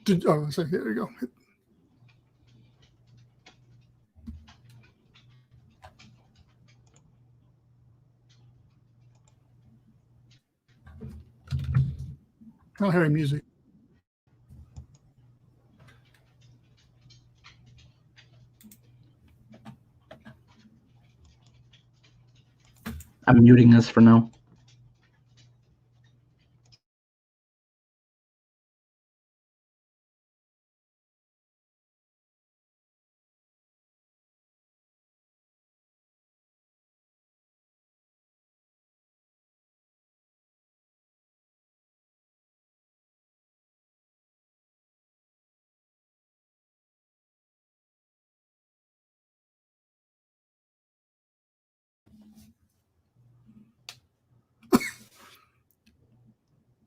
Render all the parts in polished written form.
So there you go. I don't hear any music. I'm muting this for now.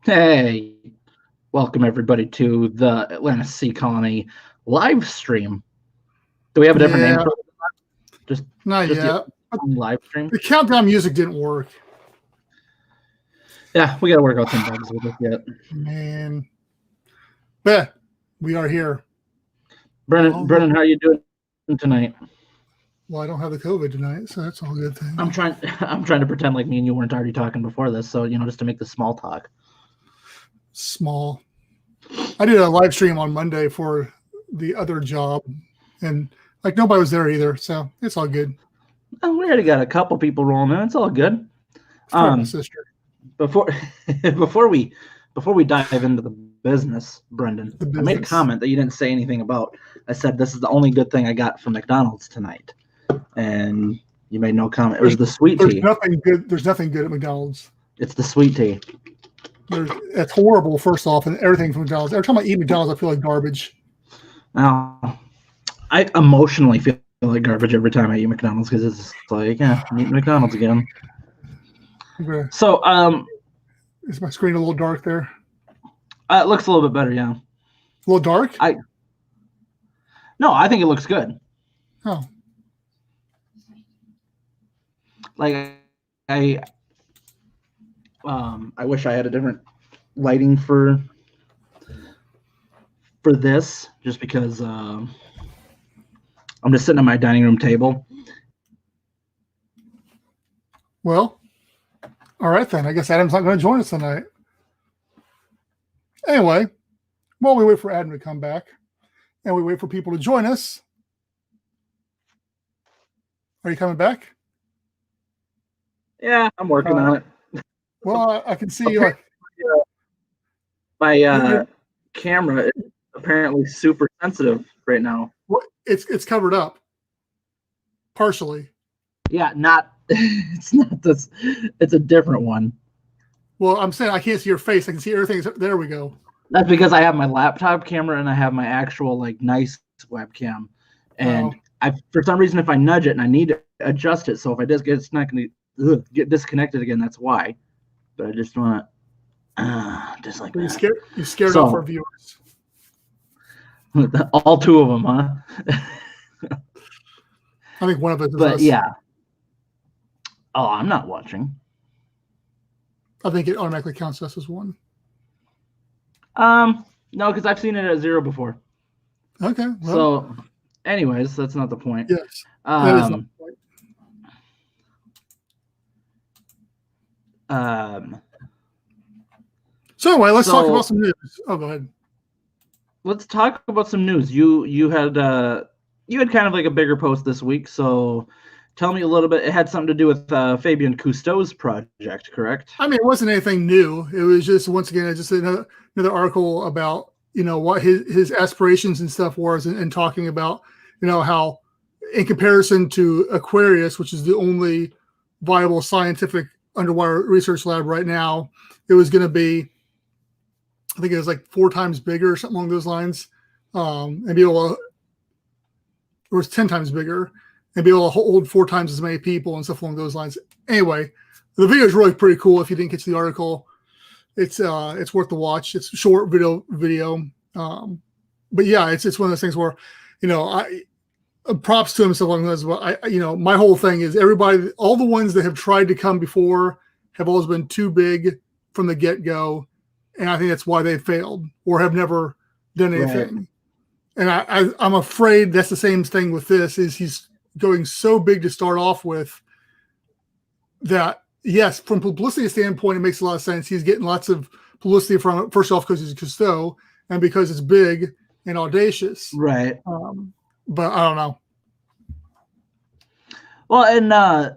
Hey, welcome everybody to the Atlanta Sea Colony live stream. Do we have a different name for it? Just not yet. Live stream. The countdown music didn't work. Yeah, we got to work out some bugs with it yet. Man, but we are here. Brennan, how are you doing tonight? Well, I don't have the COVID tonight, so that's all good thing. I'm trying to pretend like me and you weren't already talking before this, so just to make the small talk. Small. I did a live stream on Monday for the other job, and like nobody was there either, so it's all good. Oh, we already got a couple people rolling in. It's all good. My sister. Before we dive into the business, Brendan, I made a comment that you didn't say anything about. I said this is the only good thing I got from McDonald's tonight, and you made no comment. It was the sweet tea. There's nothing good at McDonald's. It's the sweet tea. It's horrible, first off, and everything from McDonald's. Every time I eat McDonald's, I feel like garbage. I emotionally feel like garbage every time I eat McDonald's because it's like, I'm eating McDonald's again. Okay. So, is my screen a little dark there? It looks a little bit better, yeah. A little dark? No, I think it looks good. Oh. Like, I wish I had a different lighting for this, just because I'm just sitting at my dining room table. Well, all right then. I guess Adam's not going to join us tonight. Anyway, while we wait for Adam to come back, and we wait for people to join us, are you coming back? Yeah, I'm working on it. Well, I can see like my camera is apparently super sensitive right now. Well, it's covered up partially. Yeah, it's not this. It's a different one. Well, I'm saying I can't see your face. I can see everything. There we go. That's because I have my laptop camera and I have my actual like nice webcam, and for some reason if I nudge it and I need to adjust it, so if I just get it's not going to get disconnected again. That's why. But I just want to just like that. You scared off our viewers. All two of them, huh? I think one of us is But us. yeah. Oh, I'm not watching. I think it automatically counts us as one. No, because I've seen it at 0 before. Okay. Well, so, anyways, that's not the point. Yes. That is not the point. So anyway, let's talk about some news. Oh, go ahead. Let's talk about some news. You had kind of like a bigger post this week, so tell me a little bit. It had something to do with Fabien Cousteau's project, correct? I mean, it wasn't anything new. It was just once again just another article about what his aspirations and stuff was, and talking about how in comparison to Aquarius, which is the only viable scientific underwater research lab right now, it was going to be, I think it was like 4 times bigger or something along those lines, and be able to, it was 10 times bigger and be able to hold 4 times as many people and stuff along those lines. Anyway, the video is really pretty cool. If you didn't get to the article, it's worth the watch. It's a short video. But yeah, it's one of those things where, I props to him, stuff along those. But my whole thing is everybody, all the ones that have tried to come before have always been too big from the get-go. And I think that's why they failed or have never than anything. And I'm afraid that's the same thing with this. Is he's going so big to start off with that, yes, from a publicity standpoint, it makes a lot of sense. He's getting lots of publicity from it, first off, because he's Cousteau and because it's big and audacious. Right. But I don't know. Well, and I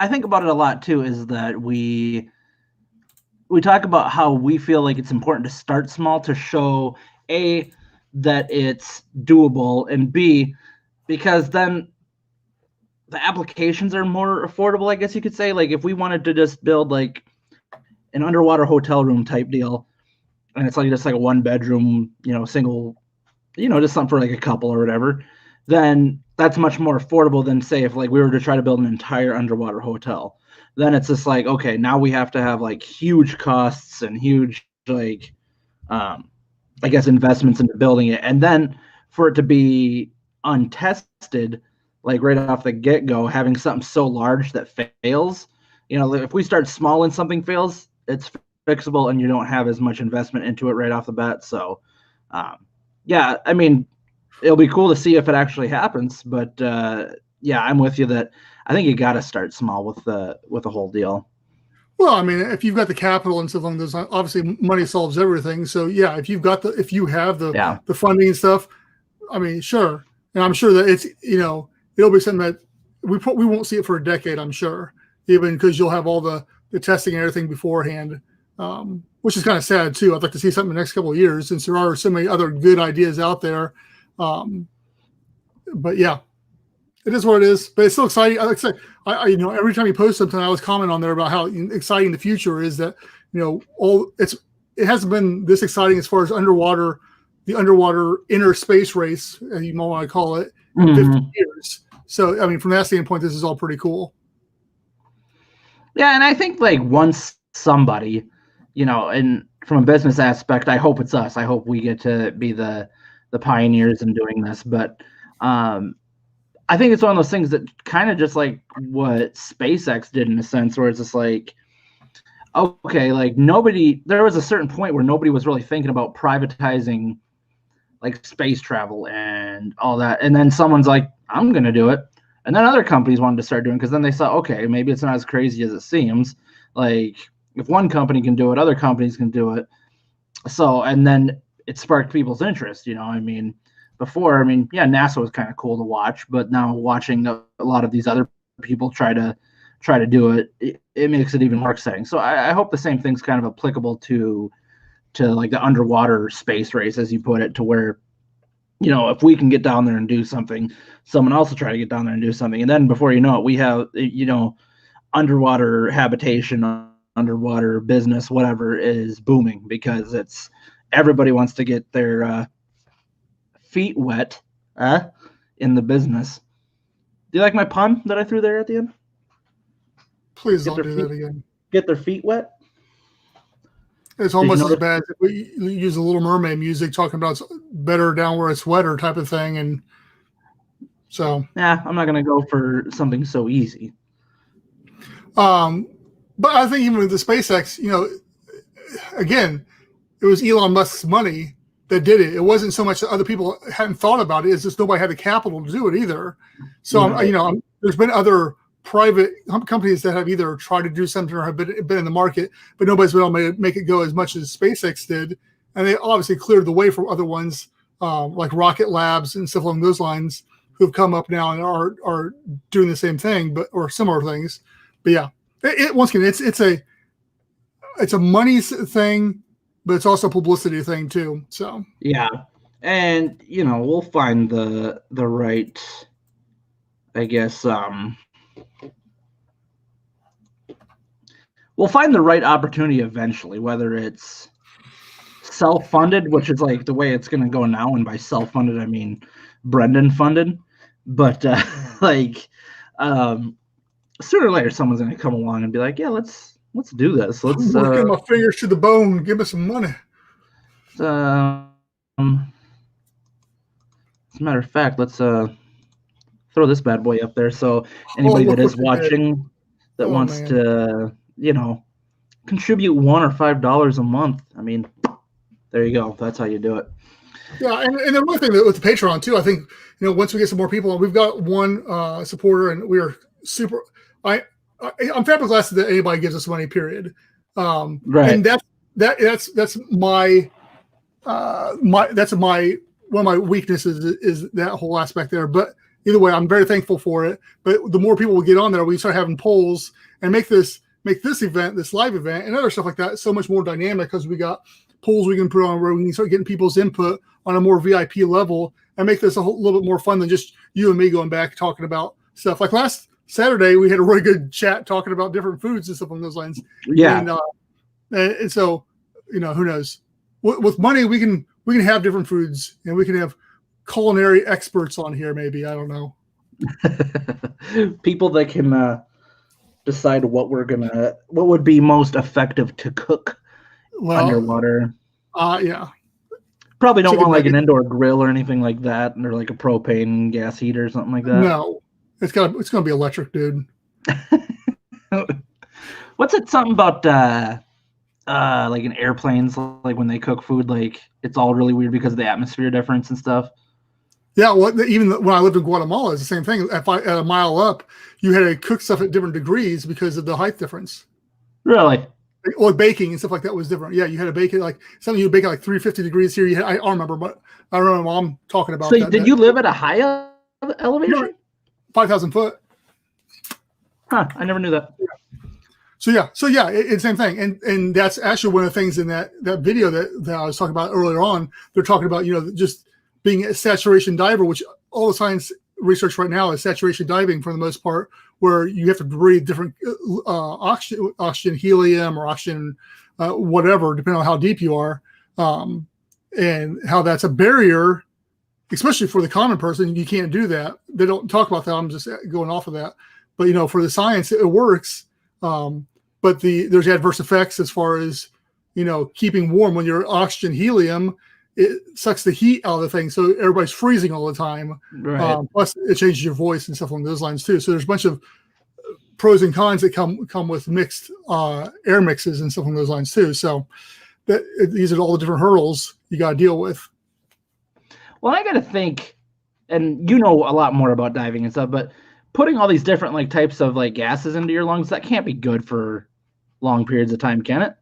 think about it a lot too, is that we talk about how we feel like it's important to start small to show A, that it's doable, and B, because then the applications are more affordable, I guess you could say. Like if we wanted to just build like an underwater hotel room type deal, and it's like just like a 1-bedroom, single, just something for like a couple or whatever, then that's much more affordable than say if like we were to try to build an entire underwater hotel. Then it's just like, okay, now we have to have like huge costs and huge like I guess investments into building it, and then for it to be untested, like right off the get-go, having something so large that fails, if we start small and something fails, it's fixable and you don't have as much investment into it right off the bat. So yeah, I mean, it'll be cool to see if it actually happens, but yeah, I'm with you that I think you got to start small with the whole deal. Well, I mean, if you've got the capital and stuff like this, obviously money solves everything. So yeah, if you have the funding and stuff, I mean, sure. And I'm sure that it's, it'll be something that we won't see it for a decade, I'm sure, even because you'll have all the testing and everything beforehand, which is kind of sad too. I'd like to see something in the next couple of years since there are so many other good ideas out there. But yeah, it is what it is, but it's still exciting. Like I said, every time you post something, I always comment on there about how exciting the future is. That it hasn't been this exciting as far as the underwater inner space race, as you might want to call it, in 50 years. So, I mean, from that standpoint, this is all pretty cool. Yeah, and I think like once somebody, and from a business aspect, I hope it's us. I hope we get to be the pioneers in doing this, but I think it's one of those things that kind of just like what SpaceX did in a sense, where it's just like, okay, like there was a certain point where nobody was really thinking about privatizing like space travel and all that. And then someone's like, I'm going to do it. And then other companies wanted to start doing it because then they saw, okay, maybe it's not as crazy as it seems. Like if one company can do it, other companies can do it. So, and then it sparked people's interest, I mean, before, yeah, NASA was kind of cool to watch, but now watching a lot of these other people try to do it, it makes it even more exciting. So I hope the same thing's kind of applicable to like the underwater space race, as you put it, to where, if we can get down there and do something, someone else will try to get down there and do something. And then before you know it, we have, underwater habitation, underwater business, whatever is booming because everybody wants to get their feet wet in the business. Do you like my pun that I threw there at the end? Please don't do that again. Get their feet wet? It's almost as bad as if we use a Little Mermaid music talking about it's better down where it's wetter type of thing. And so. Yeah, I'm not going to go for something so easy. But I think even with the SpaceX, again, it was Elon Musk's money that did it. It wasn't so much that other people hadn't thought about it. It's just nobody had the capital to do it either. So, there's been other private companies that have either tried to do something or have been in the market, but nobody's been able to make it go as much as SpaceX did. And they obviously cleared the way for other ones like Rocket Labs and stuff along those lines who've come up now and are doing the same thing, or similar things. But yeah, once again, it's a money thing, but it's also a publicity thing too. So yeah, and we'll find the right, I guess. We'll find the right opportunity eventually, whether it's self-funded, which is like the way it's going to go now, and by self-funded I mean Brendan funded. But sooner or later, someone's going to come along and be like, "Yeah, let's do this. Let's get my fingers to the bone. Give me some money." As a matter of fact, let's throw this bad boy up there. So anybody that is watching that wants to, contribute $1 or $5 a month. I mean, There you go. That's how you do it. Yeah, and the one thing that with the Patreon too, I think once we get some more people, we've got one supporter, and we are super. I'm flabbergasted that anybody gives us money. Period. Right. And that's my that's my one of my weaknesses is that whole aspect there. But either way, I'm very thankful for it. But the more people we get on there, we start having polls and make this event, this live event, and other stuff like that so much more dynamic because we got polls we can put on where we can start getting people's input on a more VIP level and make this a little bit more fun than just you and me going back talking about stuff. Like last Saturday, we had a really good chat talking about different foods and stuff along those lines. Yeah. And so, who knows? With money, we can have different foods, and we can have culinary experts on here. Maybe, I don't know. People that can decide what would be most effective to cook underwater. Yeah. Probably don't want like an indoor grill or anything like that, or like a propane gas heater or something like that. No, it's gonna be electric, dude. What's it? Something about like in airplanes, like when they cook food, like it's all really weird because of the atmosphere difference and stuff. Yeah, well, even when I lived in Guatemala, it's the same thing. At a mile up, you had to cook stuff at different degrees because of the height difference. Really? Or baking and stuff like that was different. Yeah, you had to bake it like something you would bake at like 350 degrees here. I don't remember, but I remember my mom talking about that. So did you live at a high elevation? 5,000 foot. Huh, I never knew that. Yeah. So yeah, it's the same thing. And that's actually one of the things in that video that I was talking about earlier on. They're talking about, just being a saturation diver, which all the science research right now is saturation diving for the most part, where you have to breathe different oxygen, helium, or oxygen, whatever, depending on how deep you are, and how that's a barrier, especially for the common person. You can't do that. They don't talk about that. I'm just going off of that. But for the science, it works. But there's adverse effects as far as keeping warm. When you're oxygen, helium, it sucks the heat out of the thing, so everybody's freezing all the time. Right. Plus, it changes your voice and stuff along those lines too. So there's a bunch of pros and cons that come with mixed air mixes and stuff along those lines too. So these are all the different hurdles you got to deal with. Well, I got to think, and a lot more about diving and stuff, but putting all these different like types of like gases into your lungs, that can't be good for long periods of time, can it?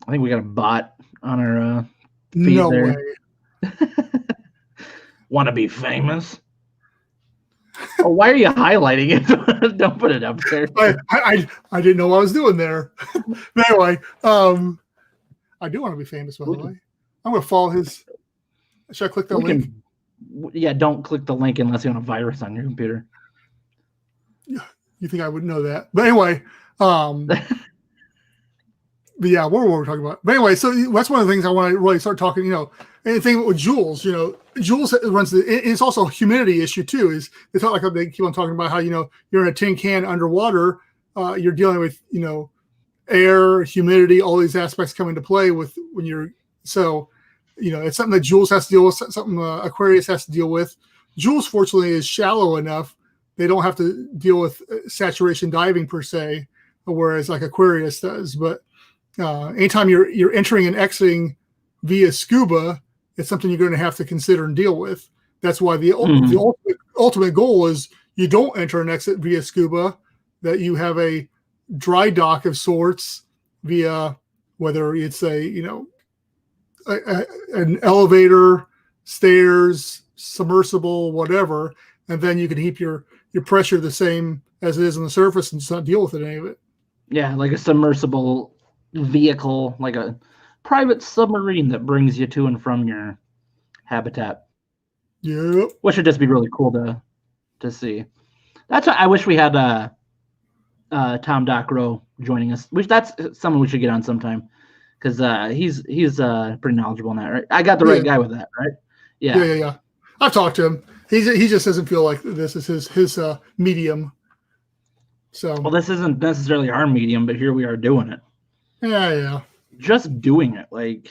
I think we got a bot on our feed no there. Way. Want to be famous? Oh, why are you highlighting it? Don't put it up there. I didn't know what I was doing there. But anyway, I do want to be famous, by the way. I'm going to follow his. Should I click that link? Yeah, don't click the link unless you want a virus on your computer. You think I would know that? But anyway, but yeah, what were we talking about? But anyway, so that's one of the things I want to really start talking. Anything with Jules. Jules runs it's also a humidity issue too. It's not like they keep on talking about how you're in a tin can underwater. You're dealing with air, humidity, all these aspects come into play with when you're so. It's something that Jules has to deal with, something Aquarius has to deal with. Jules, fortunately, is shallow enough. They don't have to deal with saturation diving per se, whereas like Aquarius does. But anytime you're entering and exiting via scuba, it's something you're going to have to consider and deal with. That's why the ultimate goal is you don't enter and exit via scuba, that you have a dry dock of sorts via whether it's an elevator, stairs, submersible, whatever, and then you can keep your pressure the same as it is on the surface and just not deal with any of it. Yeah, like a submersible vehicle, like a private submarine that brings you to and from your habitat. Yep. Which would just be really cool to see. That's why I wish we had Tom Dockrow joining us. That's someone we should get on sometime. Because he's pretty knowledgeable in that, right? I got the right guy with that, right? Yeah. I've talked to him. He just doesn't feel like this is his medium. So well, this isn't necessarily our medium, but here we are doing it. Yeah. Just doing it, like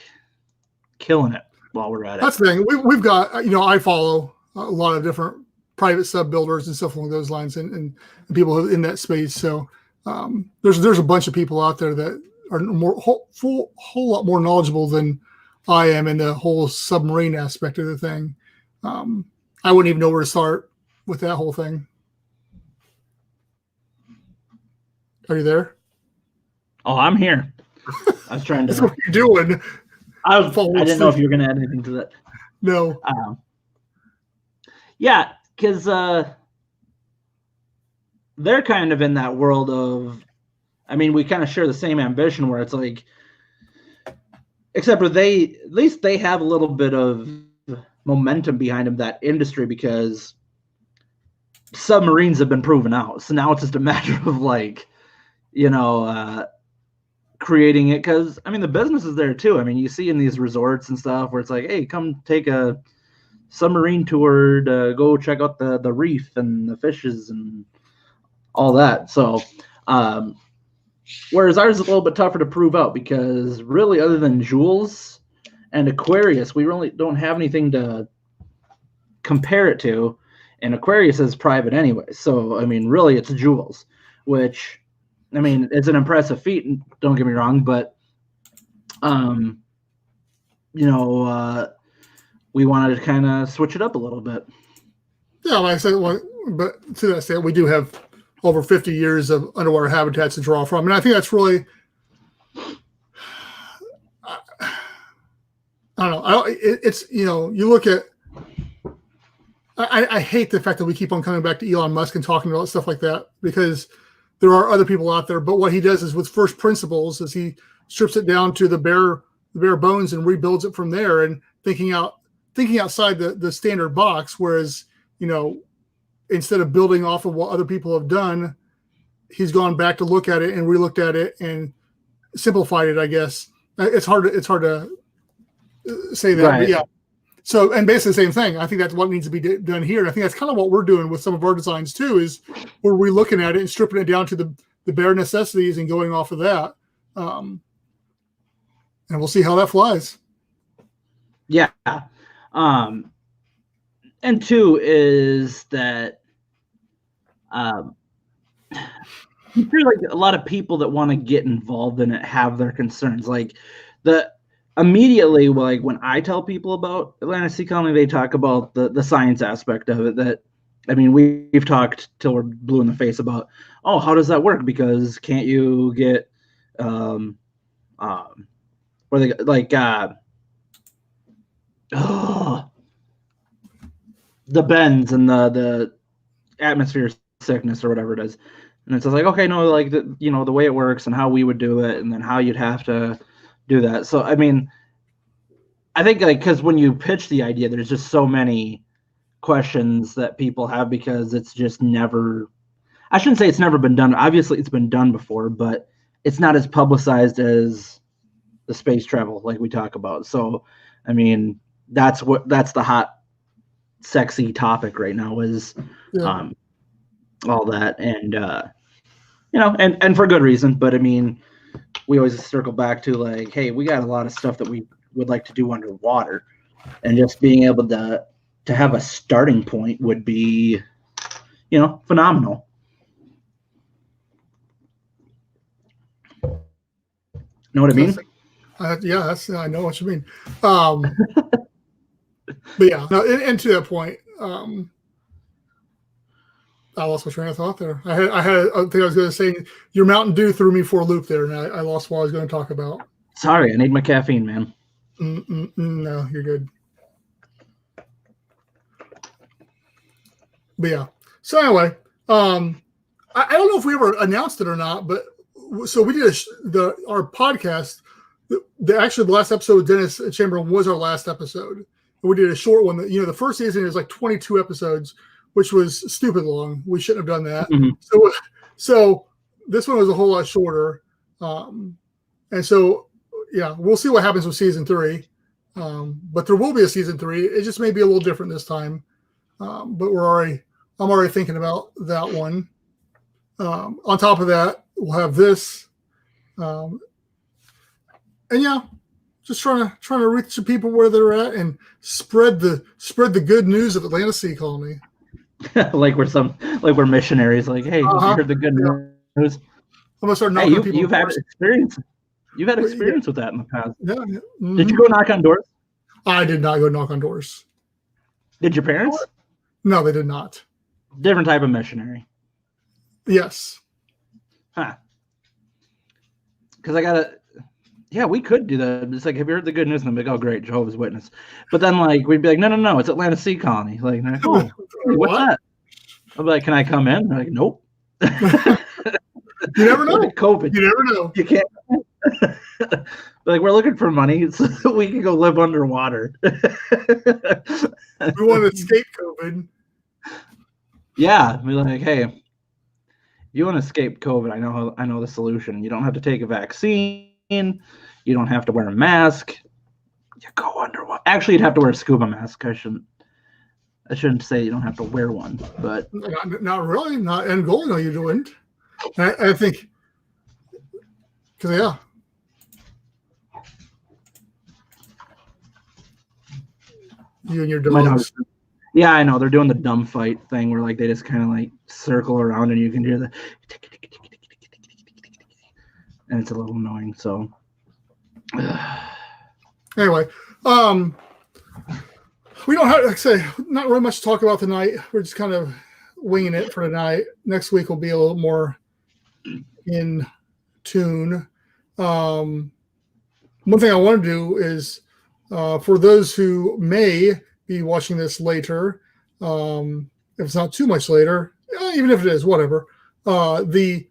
killing it while we're at it. That's the thing. We've got I follow a lot of different private sub builders and stuff along those lines, and people in that space. So there's a bunch of people out there that are more whole lot more knowledgeable than I am in the whole submarine aspect of the thing. I wouldn't even know where to start with that whole thing. Are you there? Oh, I'm here. I was trying to. That's what you're doing. I didn't know if you were going to add anything to that. No. Yeah, because they're kind of in that world of, I mean, we kind of share the same ambition where it's like, except for at least they have a little bit of momentum behind them, that industry, because submarines have been proven out. So now it's just a matter of like, creating it, because I mean the business is there too. I mean, you see in these resorts and stuff where it's like, hey, come take a submarine tour to go check out the reef and the fishes and all that. So whereas ours is a little bit tougher to prove out, because really, other than Jules and Aquarius, we really don't have anything to compare it to, and Aquarius is private anyway. So I mean, really, it's Jules, which, I mean, it's an impressive feat, don't get me wrong, but we wanted to kind of switch it up a little bit. Yeah, like I said, but to that extent, we do have over 50 years of underwater habitats to draw from, and I think that's really, I don't know. It's you look at. I hate the fact that we keep on coming back to Elon Musk and talking about stuff like that, because there are other people out there. But what he does is, with first principles, is he strips it down to the bare bones and rebuilds it from there, and thinking outside the standard box. Whereas, instead of building off of what other people have done, he's gone back to look at it and relooked at it and simplified it, I guess. It's hard to say that, right. But yeah. So, and basically the same thing. I think that's what needs to be done here. And I think that's kind of what we're doing with some of our designs too, is we're relooking at it and stripping it down to the bare necessities and going off of that. And we'll see how that flies. Yeah. And two is that I feel like a lot of people that want to get involved in it have their concerns. Like immediately, like when I tell people about Atlantic Sea Colony, they talk about the science aspect of it. That, I mean, we've talked till we're blue in the face about, oh, how does that work? Because can't you get where they like the bends and the atmosphere sickness or whatever it is, and it's just like, okay, no, like the way it works and how we would do it, and then how you'd have to do that. So I mean, I think, like, because when you pitch the idea, there's just so many questions that people have, because it's just never, I shouldn't say it's never been done. Obviously it's been done before, but it's not as publicized as the space travel like we talk about. So I mean, that's the hot, sexy topic right now is all that, and and for good reason. But I mean, we always circle back to, like, hey, we got a lot of stuff that we would like to do underwater, and just being able to have a starting point would be, phenomenal. Know what I mean? Yeah, I know what you mean. But yeah, no, and to that point, I lost my train of thought there. I think I was going to say, your Mountain Dew threw me for a loop there, and I lost what I was going to talk about. Sorry, I need my caffeine, man. No, you're good. But yeah. So anyway, I don't know if we ever announced it or not, but so we did our podcast. Actually, the last episode with Dennis Chamberlain was our last episode. And we did a short one. The first season is like 22 episodes, which was stupid long. We shouldn't have done that. Mm-hmm. So this one was a whole lot shorter. And so, yeah, we'll see what happens with season 3. But there will be a season 3. It just may be a little different this time. But I'm already thinking about that one. On top of that, we'll have this. And yeah, just trying to reach the people where they're at and spread the good news of Atlantic Sea Colony. like we're missionaries. Like, hey, you heard the good news. I'm gonna start knocking people. You've had experience. You've had Yeah. experience with that in the past. Yeah. Did you go knock on doors? I did not go knock on doors. Did your parents? No, they did not. Different type of missionary. Yes. Huh. Because I gotta. Yeah, we could do that. It's like, have you heard the good news? And I'm like, oh, great, Jehovah's Witness. But then, like, we'd be like, no, it's Atlantic Sea Colony. Like, oh, what's that? I'd be like, can I come in? They're like, nope. You never know. COVID. You never know. You can't. Like, we're looking for money so we can go live underwater. We want to escape COVID. Yeah, we're like, hey, you want to escape COVID? I know the solution. You don't have to take a vaccine. You don't have to wear a mask. You go underwater. Actually, you'd have to wear a scuba mask. I shouldn't say you don't have to wear one, but not really. Not in goal. No, you wouldn't. I think because yeah. You and your dogs. Yeah, I know. They're doing the dumb fight thing where like they just kind of like circle around and you can hear the and it's a little annoying. So anyway, we don't have, like I say, not really much to talk about tonight. We're just kind of winging it for tonight. Next week will be a little more in tune. One thing I want to do is for those who may be watching this later, if it's not too much later, even if it is, whatever, the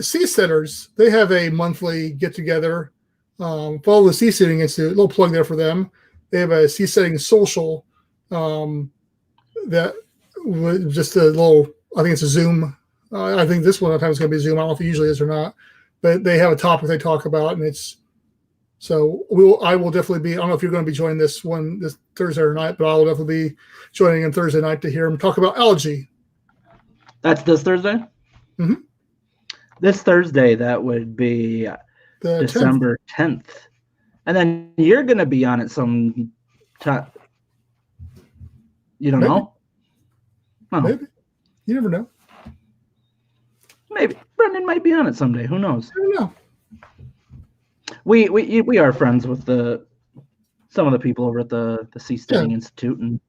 Seasitters, they have a monthly get-together. Follow the Seasetting Institute. A little plug there for them. They have a seasetting social that was just a little, I think it's a Zoom. I think this one at times is going to be Zoom. I don't know if it usually is or not. But they have a topic they talk about, and it's so I will definitely be. I don't know if you're going to be joining this one this Thursday or night, but I will definitely be joining them Thursday night to hear them talk about algae. That's this Thursday? Mm-hmm. This Thursday, that would be December 10th. And then you're going to be on it some time. You don't know? Oh. Maybe. You never know. Maybe. Brendan might be on it someday. Who knows? I don't know. We are friends with some of the people over at the Seasetting Institute and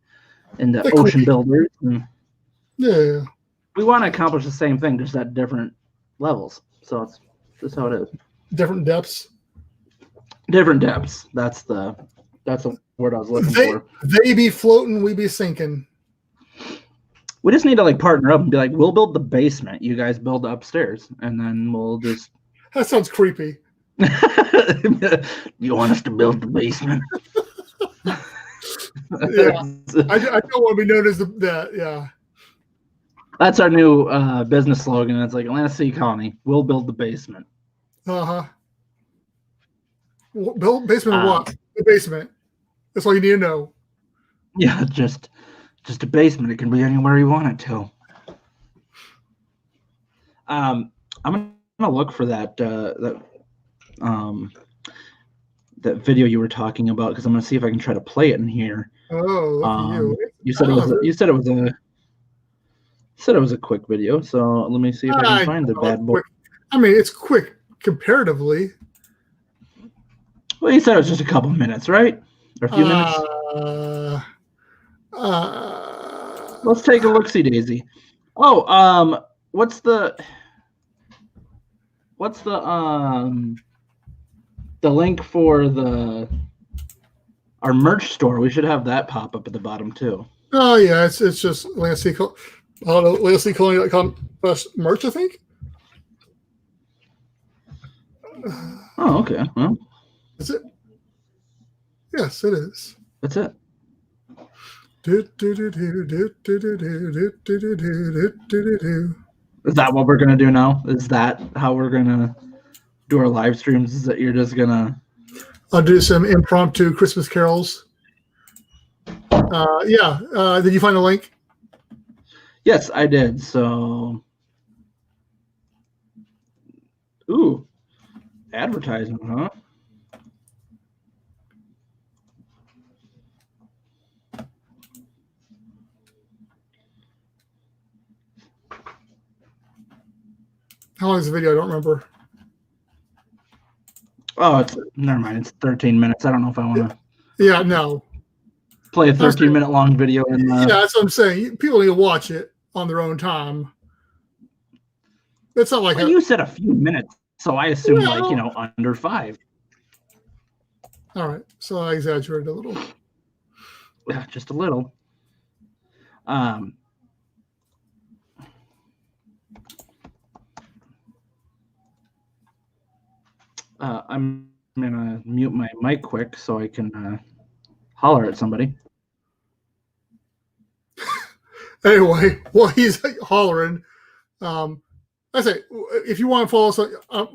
the Ocean Builders. And yeah. We want to accomplish the same thing, just at different levels. So it's just how it is. Different depths. Different depths. That's the word I was looking for. They be floating, we be sinking. We just need to like partner up and be like, we'll build the basement, you guys build the upstairs, and then we'll just. That sounds creepy. You want us to build the basement? Yeah, I don't want to be known as that. Yeah. That's our new business slogan. It's like Atlantic Sea Colony. We'll build the basement. Build basement of what? The basement. That's all you need to know. Yeah, just a basement. It can be anywhere you want it to. I'm gonna look for that video you were talking about because I'm gonna see if I can try to play it in here. Oh, you said it was a quick video, so let me see if I can find the bad boy. I mean, it's quick comparatively. Well, you said it was just a couple minutes, right? Or a few minutes? Let's take a look-see, Daisy. Oh, what's the link for our merch store? We should have that pop up at the bottom too. Oh yeah, it's just LanceColony.com/merch, I think. Oh, okay. Well, is it? Yes, it is. That's it. Is that what we're gonna do now? Is that how we're gonna do our live streams? Is that you're just gonna? I'll do some impromptu Christmas carols. Yeah. Did you find the link? Yes, I did. So, ooh, advertisement, huh? How long is the video? I don't remember. Oh, never mind. It's 13 minutes. I don't know if I want to. Yeah, no. Play a 13-minute long video. Yeah, that's what I'm saying. People need to watch it on their own time. It's not like you said a few minutes, so I assumed under 5. All right, so I exaggerated a little. Yeah, just a little. I'm gonna mute my mic quick so I can holler at somebody. Anyway, while he's hollering, I say, if you want to follow us,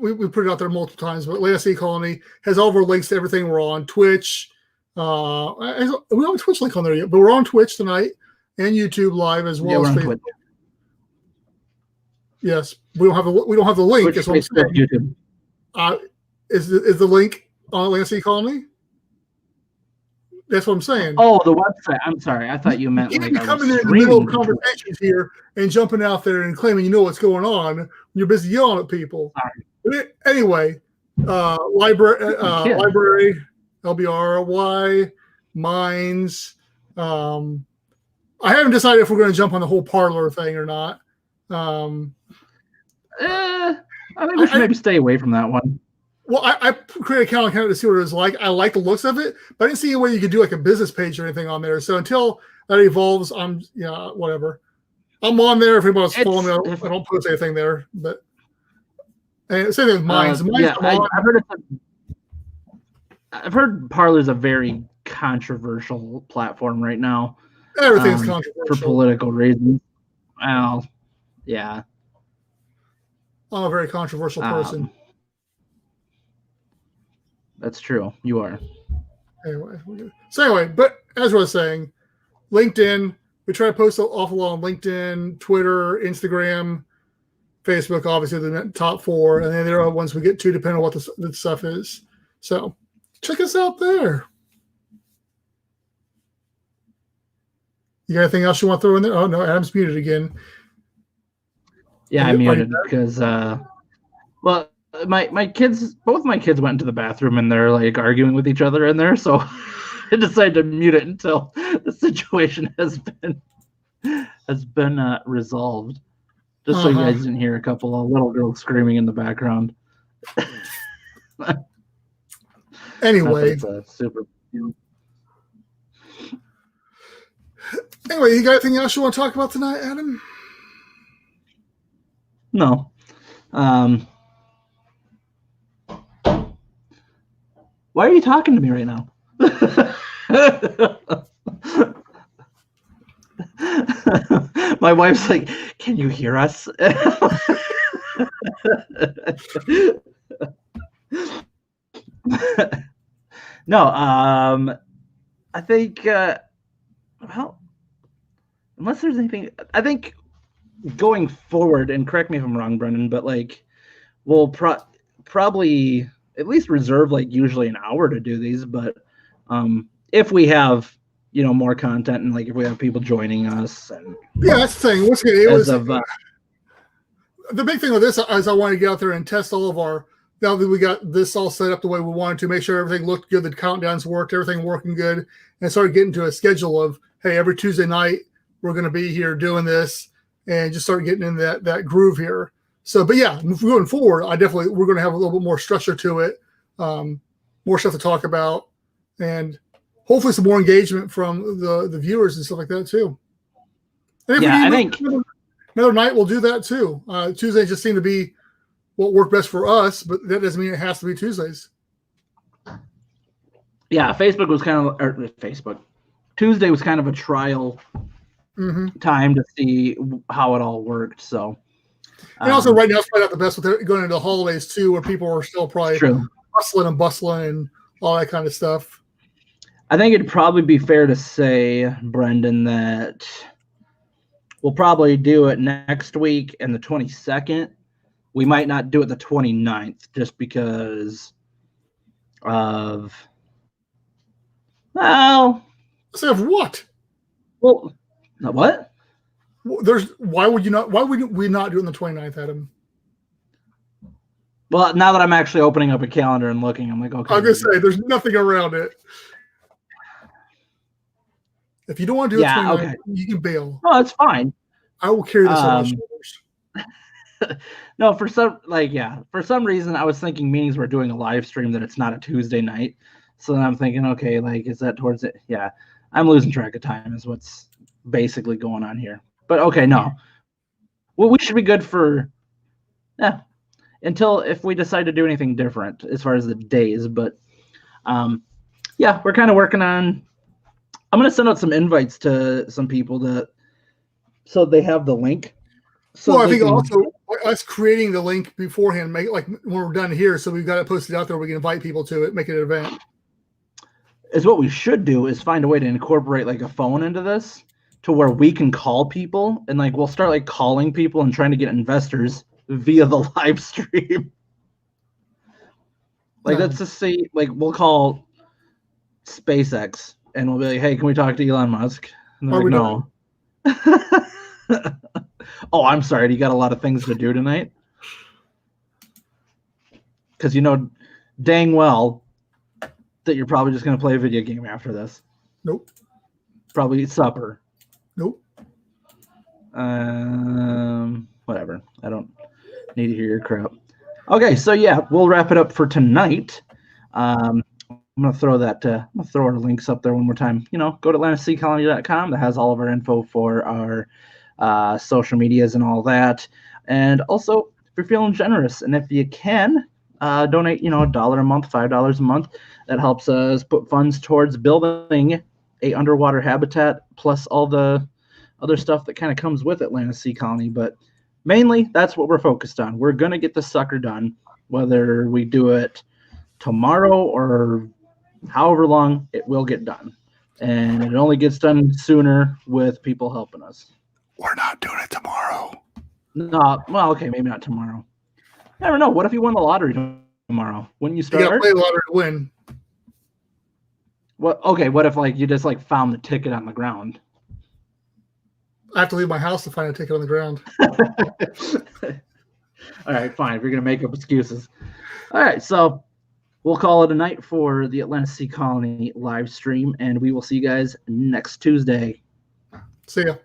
we put it out there multiple times, but Legacy Colony has all of our links to everything. We're on Twitch. We don't have a Twitch link on there yet, but we're on Twitch tonight and YouTube live as well as Facebook. Yes, we don't have the link. Twitch, Facebook, YouTube. Is the link on Legacy Colony? That's what I'm saying. Oh, the website. I'm sorry. I thought you meant you can't be coming in the middle of conversations here and jumping out there and claiming you know what's going on when you're busy yelling at people. But anyway, library, LBRY, Minds. I haven't decided if we're going to jump on the whole Parlor thing or not. I think we should maybe stay away from that one. Well, I created an account to see what it was like. I like the looks of it, but I didn't see a way you could do like a business page or anything on there. So until that evolves, whatever. I'm on there. If anybody's following me, I don't post anything there. But and same thing with Minds. I've heard Parler's a very controversial platform right now. Everything's controversial for political reasons. Well, yeah. I'm a very controversial person. That's true. You are. Anyway, but as I was saying, LinkedIn, we try to post an awful lot on LinkedIn, Twitter, Instagram, Facebook, obviously the top 4. And then there are ones we get to depending on what the stuff is. So check us out there. You got anything else you want to throw in there? Oh, no, Adam's muted again. Yeah, I muted because, well, both my kids went into the bathroom and they're like arguing with each other in there, so I decided to mute it until the situation has been resolved, just so you guys didn't hear a couple of little girls screaming in the background. Anyway, super. Anyway, you got anything else you want to talk about tonight, Adam? No. Why are you talking to me right now? My wife's like, can you hear us? No, I think, well, unless there's anything, I think going forward, and correct me if I'm wrong, Brendan, but like, we'll probably at least reserve like usually an hour to do these, but if we have more content and like if we have people joining us, and that's the thing. The big thing with this is I want to get out there and test all of our, now that we got this all set up the way we wanted to, make sure everything looked good, the countdowns worked, everything working good, and start getting to a schedule of, hey, every Tuesday night we're going to be here doing this, and just start getting in that groove here. So, but yeah, going forward, we're going to have a little bit more structure to it, more stuff to talk about, and hopefully some more engagement from the viewers and stuff like that too. And I think another night we'll do that too. Tuesdays just seem to be what worked best for us, but that doesn't mean it has to be Tuesdays. Yeah, Tuesday was kind of a trial time to see how it all worked. So. And also, right now, it's probably not the best with going into the holidays too, where people are still probably hustling and bustling and all that kind of stuff. I think it'd probably be fair to say, Brendan, that we'll probably do it next week and the 22nd. We might not do it the 29th just because of, well. Say of what? Well, what? Why would we not do it on the 29th, Adam? Well, now that I'm actually opening up a calendar and looking, I'm like, okay. I was gonna say there's nothing around it. If you don't want to do it 29th, okay. you can bail. No, that's fine. I will carry this on my shoulders. No, for some reason I was thinking meetings were doing a live stream that it's not a Tuesday night. So then I'm thinking, okay, like, is that towards it? Yeah, I'm losing track of time is what's basically going on here. But okay, no. Well, we should be good for, until if we decide to do anything different as far as the days. But we're kind of working on. I'm gonna send out some invites to some people so they have the link. So I think also us creating the link beforehand, make like when we're done here, so we've got it posted out there. We can invite people to it, make it an event. Is what we should do is find a way to incorporate like a phone into this to where we can call people and like we'll start like calling people and trying to get investors via the live stream. Like let's just see, like we'll call SpaceX and we'll be like, hey, can we talk to Elon Musk? And they're like, no. Oh, I'm sorry. You got a lot of things to do tonight? Because you know dang well that you're probably just going to play a video game after this. Nope. Probably eat supper. Nope. Whatever. I don't need to hear your crap. Okay, so yeah, we'll wrap it up for tonight. I'm gonna throw our links up there one more time. You know, go to AtlanticSeaColony.com. That has all of our info for our social medias and all that. And also, if you're feeling generous, and if you can, donate, $1 a month, $5 a month. That helps us put funds towards building a underwater habitat, plus all the other stuff that kind of comes with Atlantic Sea Colony. But mainly, that's what we're focused on. We're gonna get this sucker done, whether we do it tomorrow or however long, it will get done. And it only gets done sooner with people helping us. We're not doing it tomorrow. No, well, okay, maybe not tomorrow. I don't know. What if you won the lottery tomorrow? Wouldn't you start? You gotta play the lottery to win. What? Okay, what if like you just like found the ticket on the ground? I have to leave my house to find a ticket on the ground. All right, fine. If you're gonna make up excuses. All right, so we'll call it a night for the Atlantic Sea Colony live stream, and we will see you guys next Tuesday. See ya.